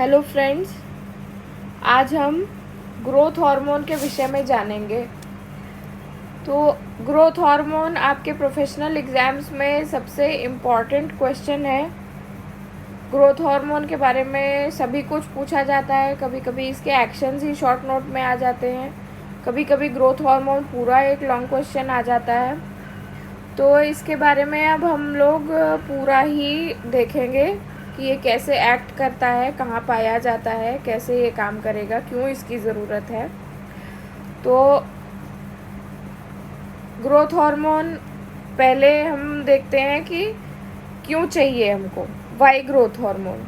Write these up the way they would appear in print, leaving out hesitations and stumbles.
Hello friends, आज हम growth hormone के विषय में जानेंगे। तो ग्रोथ हार्मोन आपके प्रोफेशनल एग्ज़ाम्स में सबसे इम्पॉर्टेंट क्वेश्चन है। ग्रोथ हार्मोन के बारे में सभी कुछ पूछा जाता है। कभी कभी इसके एक्शंस ही शॉर्ट नोट में आ जाते हैं, कभी कभी ग्रोथ हार्मोन पूरा एक लॉन्ग क्वेश्चन आ जाता है। तो इसके बारे में अब हम लोग पूरा ही देखेंगे कि ये कैसे एक्ट करता है, कहाँ पाया जाता है, कैसे ये काम करेगा, क्यों इसकी ज़रूरत है। तो ग्रोथ हार्मोन पहले हम देखते हैं कि क्यों चाहिए हमको, why growth hormone.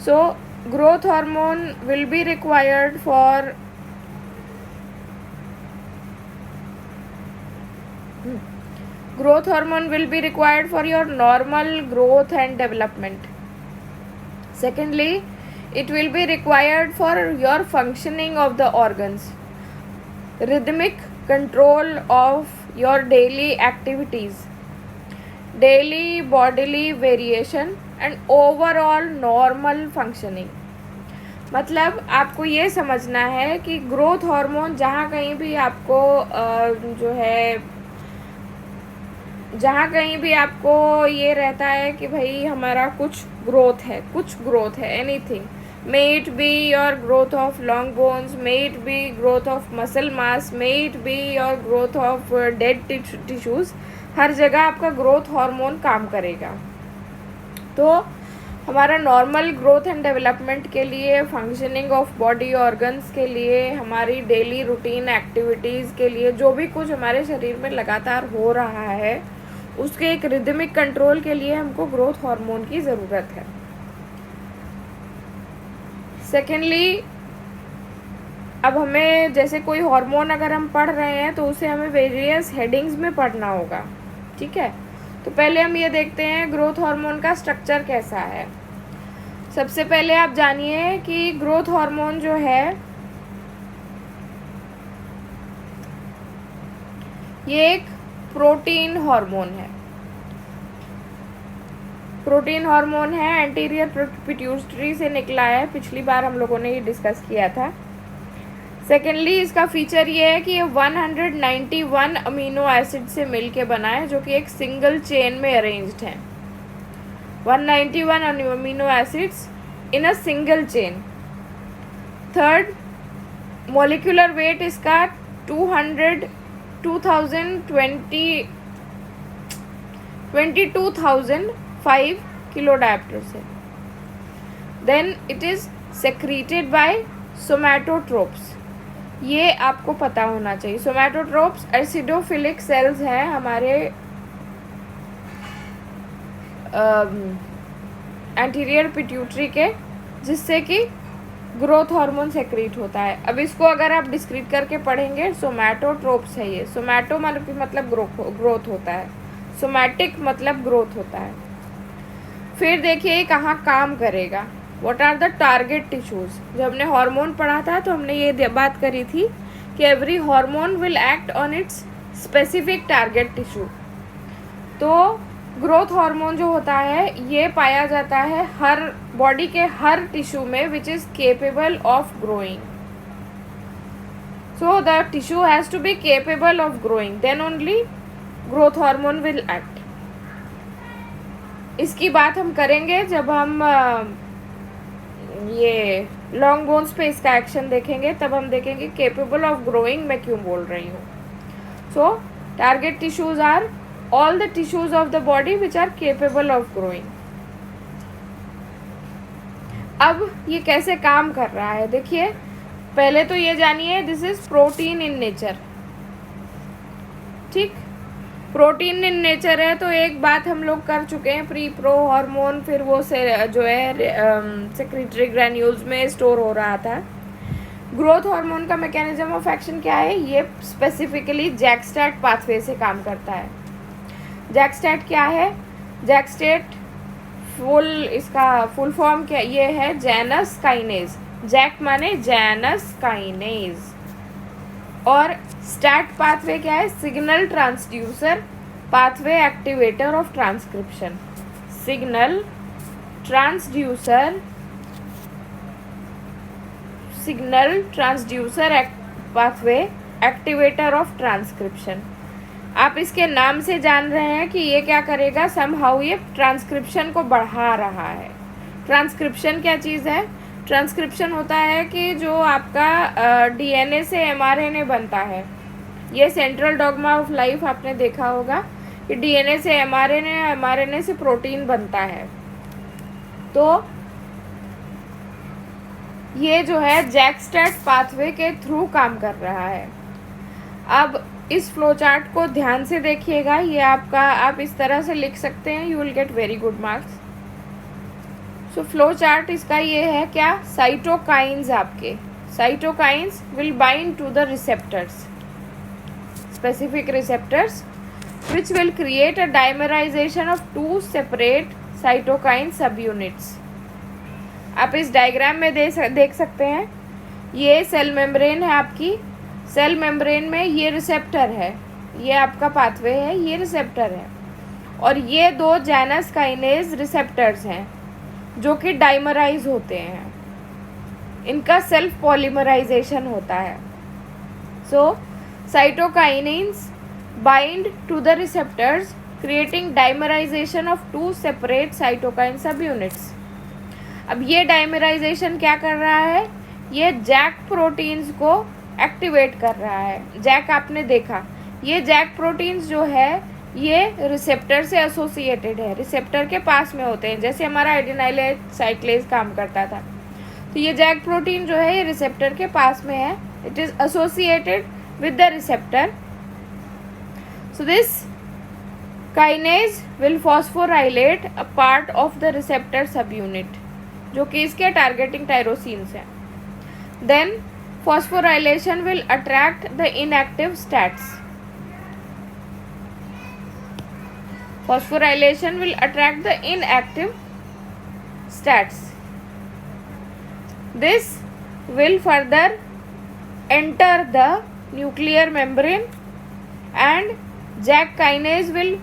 So growth hormone will be required for growth hormone will be required for your normal growth and development. Secondly, it will be required for your functioning of the organs, rhythmic control of your daily activities, daily bodily variation and overall normal functioning. मतलब आपको ये समझना है कि growth hormone जहाँ कहीं भी आपको जहाँ कहीं भी आपको ये रहता है कि भाई हमारा कुछ ग्रोथ है anything, may it be your growth of long bones, may it be growth of muscle mass, may it be your growth of dead tissues, हर जगह आपका ग्रोथ हार्मोन काम करेगा। तो हमारा नॉर्मल ग्रोथ एंड डेवलपमेंट के लिए, फंक्शनिंग ऑफ बॉडी ऑर्गन्स के लिए, हमारी डेली रूटीन एक्टिविटीज़ के लिए, जो भी कुछ हमारे शरीर में लगातार हो रहा है उसके एक रिदमिक कंट्रोल के लिए हमको ग्रोथ हार्मोन की ज़रूरत है। सेकेंडली, अब हमें जैसे कोई हार्मोन अगर हम पढ़ रहे हैं तो उसे हमें वेरियस हेडिंग्स में पढ़ना होगा, ठीक है। तो पहले हम ये देखते हैं ग्रोथ हार्मोन का स्ट्रक्चर कैसा है। सबसे पहले आप जानिए कि ग्रोथ हार्मोन जो है ये एक प्रोटीन हार्मोन है। प्रोटीन हार्मोन है, एंटीरियर पिट्यूटरी से निकला है। पिछली बार हम लोगों ने ये डिस्कस किया था। सेकेंडली, इसका फीचर ये है कि ये 191 अमीनो एसिड से मिल के बना है, जो कि एक सिंगल चेन में अरेंज्ड है। 191 amino acids in a single chain. Third, molecular weight इसका 22,005 किलो डायप्टर से। Then it is secreted by somatotropes. ये आपको पता होना चाहिए। सोमैटोट्रोप्स एसिडोफिलिक सेल्स हैं हमारे एंटीरियर पिट्यूटरी के, जिससे कि ग्रोथ हार्मोन सेक्रीट होता है। अब इसको अगर आप डिस्क्रीट करके पढ़ेंगे, सोमैटोट्रोप्स है ये। सोमैटो मतलब ग्रोथ होता है, सोमैटिक मतलब ग्रोथ होता है। फिर देखिए कहाँ काम करेगा, what are the target tissues. जब हमने हार्मोन पढ़ा था तो हमने ये बात करी थी कि every hormone will act on it's specific target tissue. तो ग्रोथ हार्मोन जो होता है ये पाया जाता है हर बॉडी के हर टिश्यू में which is capable of growing. So the tissue has to be capable of growing, then only growth hormone will act. इसकी बात हम करेंगे जब हम ये लॉन्ग बोन्स पे इसका एक्शन देखेंगे, तब हम देखेंगे केपेबल ऑफ ग्रोइंग मैं क्यों बोल रही हूँ। So target tissues are all the tissues of the body which are capable of growing. अब ये कैसे काम कर रहा है देखिए। पहले तो ये जानिए this is protein in nature, ठीक। प्रोटीन इन नेचर है तो एक बात हम लोग कर चुके हैं, प्री प्रो हार्मोन फिर वो से जो है सेक्रेटरी ग्रैन्यूल्स में स्टोर हो रहा था। ग्रोथ हार्मोन का मैकेनिज्म ऑफ एक्शन क्या है, ये स्पेसिफिकली जैकस्टैट पाथवे से काम करता है। जैकस्टैट क्या है, जैकस्टैट इसका फुल फॉर्म क्या ये है, जैनस काइनेज। जैक माने जैनस काइनेज। और स्टैट पाथवे क्या है, signal transducer pathway activator of transcription. Signal transducer signal transducer pathway activator of transcription. आप इसके नाम से जान रहे हैं कि ये क्या करेगा, समहाउ ये ट्रांसक्रिप्शन को बढ़ा रहा है। ट्रांसक्रिप्शन क्या चीज़ है? ट्रांसक्रिप्शन होता है कि जो आपका डीएनए से एमआरएनए बनता है। ये सेंट्रल डॉगमा ऑफ लाइफ आपने देखा होगा कि डीएनए से एमआरएनए, एमआरएनए से प्रोटीन बनता है। तो ये जो है जैक-स्टैट पाथवे के थ्रू काम कर रहा है। अब इस फ्लो चार्ट को ध्यान से देखिएगा। ये आपका, आप इस तरह से लिख सकते हैं, you will get very good marks. So flow chart इसका ये है क्या, साइटोकाइंस आपके, cytokines will bind to the receptors, specific receptors which will create a dimerization of two separate cytokine subunits। आप इस डायग्राम में देख सकते हैं, ये सेल मेम्ब्रेन है आपकी। सेल मेम्ब्रेन में ये रिसेप्टर है, ये आपका पाथवे है, ये रिसेप्टर है, और ये दो जैनस काइनेज रिसेप्टर्स हैं जो कि डाइमराइज होते हैं। इनका सेल्फ पॉलीमराइजेशन होता है। सो साइटोकाइनेज bind to the receptors creating dimerization of two separate cytokine subunits। अब ये डाइमराइजेशन क्या कर रहा है, ये जैक प्रोटीन्स को एक्टिवेट कर रहा है। जैक आपने देखा, ये जैक प्रोटीन्स जो है ये रिसेप्टर से एसोसिएटेड है, रिसेप्टर के पास में होते हैं, जैसे हमारा एडिनाइल साइक्लेज काम करता था। तो ये जैक प्रोटीन जो है ये रिसेप्टर के पास में है, it is associated with the receptor. So this kinase will phosphorylate a part of the receptor subunit जो कि इसके टारगेटिंग टायरोसिन्स हैं। Then phosphorylation will attract the inactive stats। Phosphorylation will attract the inactive stats। This will further enter the nuclear membrane and Jack kinase will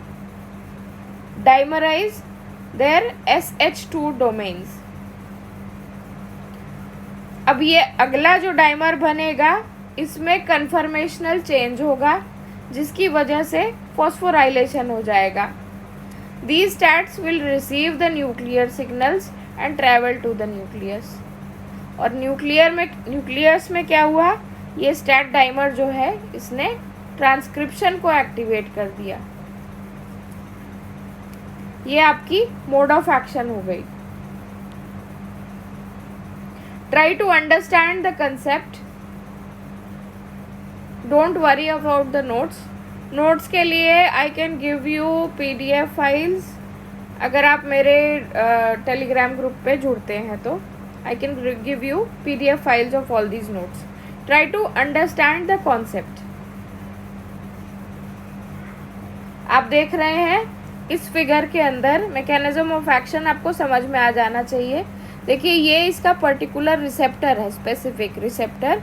dimerize their SH2 domains। अब ये अगला जो dimer बनेगा इसमें कन्फर्मेशनल चेंज होगा जिसकी वजह से फॉस्फोराइलेशन हो जाएगा। These stats will receive the nuclear signals and travel to the nucleus। और न्यूक्लियस में क्या हुआ, ये स्टैट डाइमर जो है इसने ट्रांसक्रिप्शन को एक्टिवेट कर दिया। ये आपकी मोड ऑफ एक्शन हो गई। Try to understand the concept, don't worry about the notes. Notes के लिए I can give you PDF files. अगर आप मेरे टेलीग्राम ग्रुप पे जुड़ते हैं तो I can give you PDF files of all these notes. Try to understand the concept. आप देख रहे हैं इस फिगर के अंदर मैकेनिज्म ऑफ एक्शन आपको समझ में आ जाना चाहिए। देखिए ये इसका पर्टिकुलर रिसेप्टर है, स्पेसिफिक रिसेप्टर,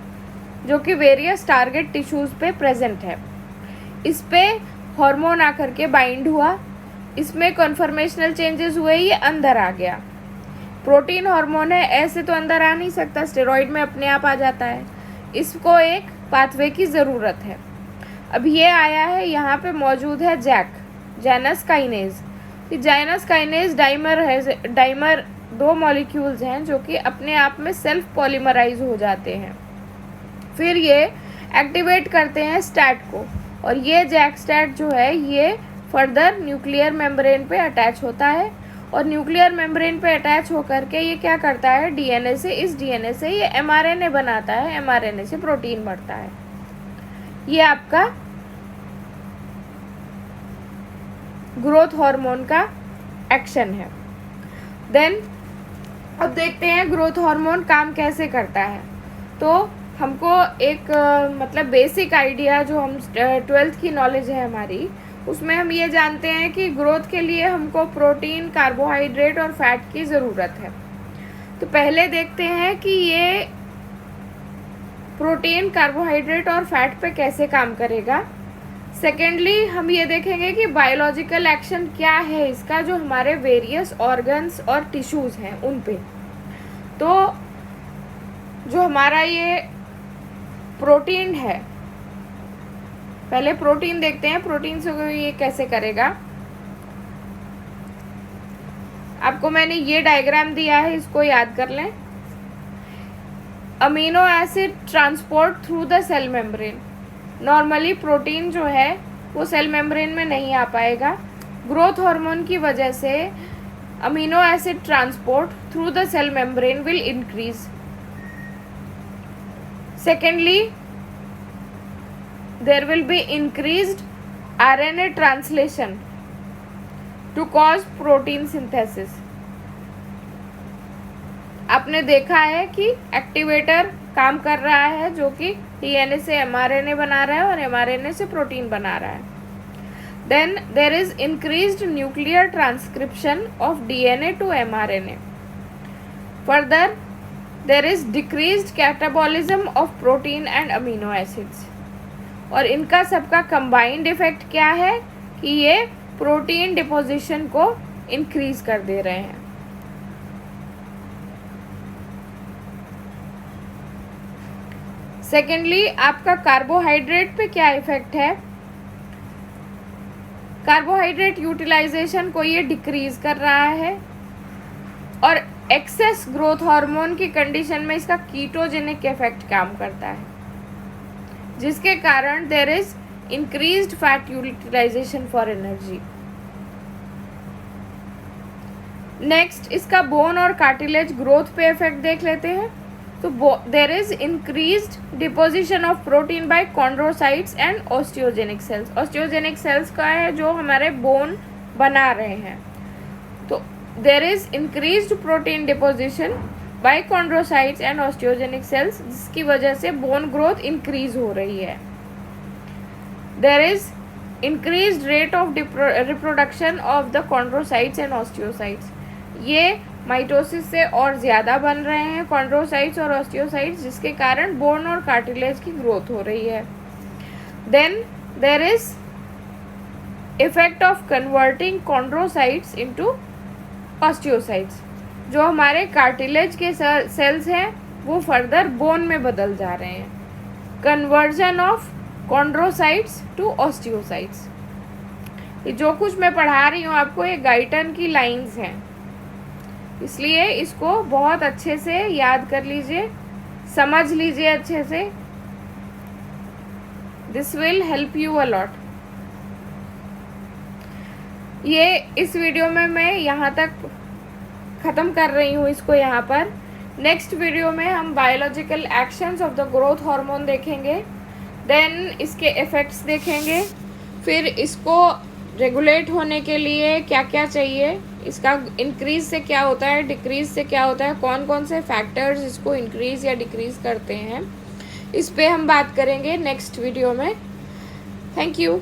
जो कि वेरियस टारगेट टिश्यूज़ पे प्रेजेंट है। इस पे हार्मोन आकर के बाइंड हुआ, इसमें कन्फर्मेशनल चेंजेस हुए, ये अंदर आ गया। प्रोटीन हार्मोन है, ऐसे तो अंदर आ नहीं सकता, स्टेरॉइड में अपने आप आ जाता है। इसको एक पाथवे की ज़रूरत है। अब ये आया है, यहाँ पे मौजूद है Janus kinase. Janus kinase dimer है, डाइमर दो मॉलिक्यूल्स हैं जो कि अपने आप में सेल्फ पॉलीमराइज हो जाते हैं। फिर ये एक्टिवेट करते हैं स्टैट को, और ये जैक स्टैट जो है ये फर्दर न्यूक्लियर मेम्ब्रेन पे अटैच होता है, और न्यूक्लियर मेम्ब्रेन पे अटैच होकर के ये क्या करता है, डीएनए से, इस डीएनए से ये एमआरएनए बनाता है, एमआरएनए से प्रोटीन बढ़ता है। ये आपका ग्रोथ हार्मोन का एक्शन है। देन अब देखते हैं ग्रोथ हार्मोन काम कैसे करता है। तो हमको एक मतलब बेसिक आइडिया जो हम 12th की नॉलेज है हमारी, उसमें हम ये जानते हैं कि ग्रोथ के लिए हमको प्रोटीन, कार्बोहाइड्रेट और फैट की ज़रूरत है। तो पहले देखते हैं कि ये प्रोटीन, कार्बोहाइड्रेट और फैट पे कैसे काम करेगा। सेकेंडली हम ये देखेंगे कि बायोलॉजिकल एक्शन क्या है इसका, जो हमारे वेरियस ऑर्गन्स और टिश्यूज़ हैं उन पे। तो जो हमारा ये प्रोटीन है, पहले प्रोटीन देखते हैं, प्रोटीन से ये कैसे करेगा। आपको मैंने ये डायग्राम दिया है, इसको याद कर लें। Amino acid transport through the cell membrane. Normally protein जो है वो सेल मेम्ब्रेन में नहीं आ पाएगा। ग्रोथ हार्मोन की वजह से amino acid transport through the cell membrane will increase. Secondly, there will be increased RNA translation to cause protein synthesis। आपने देखा है कि एक्टिवेटर काम कर रहा है जो कि DNA से mRNA बना रहा है और mRNA से प्रोटीन बना रहा है। Then there is increased nuclear transcription of DNA to mRNA। Further, there is decreased catabolism of protein and amino acids। और इनका सबका कंबाइंड इफेक्ट क्या है कि ये प्रोटीन डिपोजिशन को इंक्रीज कर दे रहे हैं। सेकेंडली, आपका कार्बोहाइड्रेट पे क्या इफेक्ट है। कार्बोहाइड्रेट यूटिलाइजेशन को ये डिक्रीज कर रहा है और एक्सेस ग्रोथ हार्मोन की कंडीशन में इसका कीटोजेनिक इफेक्ट काम करता है, जिसके कारण there is increased fat utilization for energy. Next, इसका बोन और कार्टिलेज ग्रोथ पे इफेक्ट देख लेते हैं। तो there is increased deposition of protein by chondrocytes and osteogenic cells. Osteogenic cells का है जो हमारे बोन बना रहे हैं। तो there is increased protein deposition by chondrocytes and osteogenic cells, जिसकी वजह से बोन ग्रोथ इंक्रीज हो रही है। There is increased rate of reproduction of the chondrocytes and osteocytes. ये माइटोसिस से और ज़्यादा बन रहे हैं कॉन्ड्रोसाइट्स और ऑस्टियोसाइट्स, जिसके कारण बोन और कार्टिलेज की ग्रोथ हो रही है। Then there is effect of converting chondrocytes into osteocytes. जो हमारे कार्टिलेज के सेल्स हैं वो फर्दर बोन में बदल जा रहे हैं। Conversion of chondrocytes to osteocytes. ये जो कुछ मैं पढ़ा रही हूँ आपको, ये गाइटन की लाइंस हैं, इसलिए इसको बहुत अच्छे से याद कर लीजिए, समझ लीजिए अच्छे से। This will help you a lot. ये इस वीडियो में मैं यहाँ तक ख़त्म कर रही हूँ इसको यहाँ पर। नेक्स्ट वीडियो में हम biological actions of the growth hormone देखेंगे, देन इसके इफ़ेक्ट्स देखेंगे, फिर इसको रेगुलेट होने के लिए क्या क्या चाहिए, इसका इंक्रीज से क्या होता है, डिक्रीज से क्या होता है, कौन कौन से फैक्टर्स इसको इंक्रीज या डिक्रीज करते हैं, इस पे हम बात करेंगे नेक्स्ट वीडियो में। Thank you.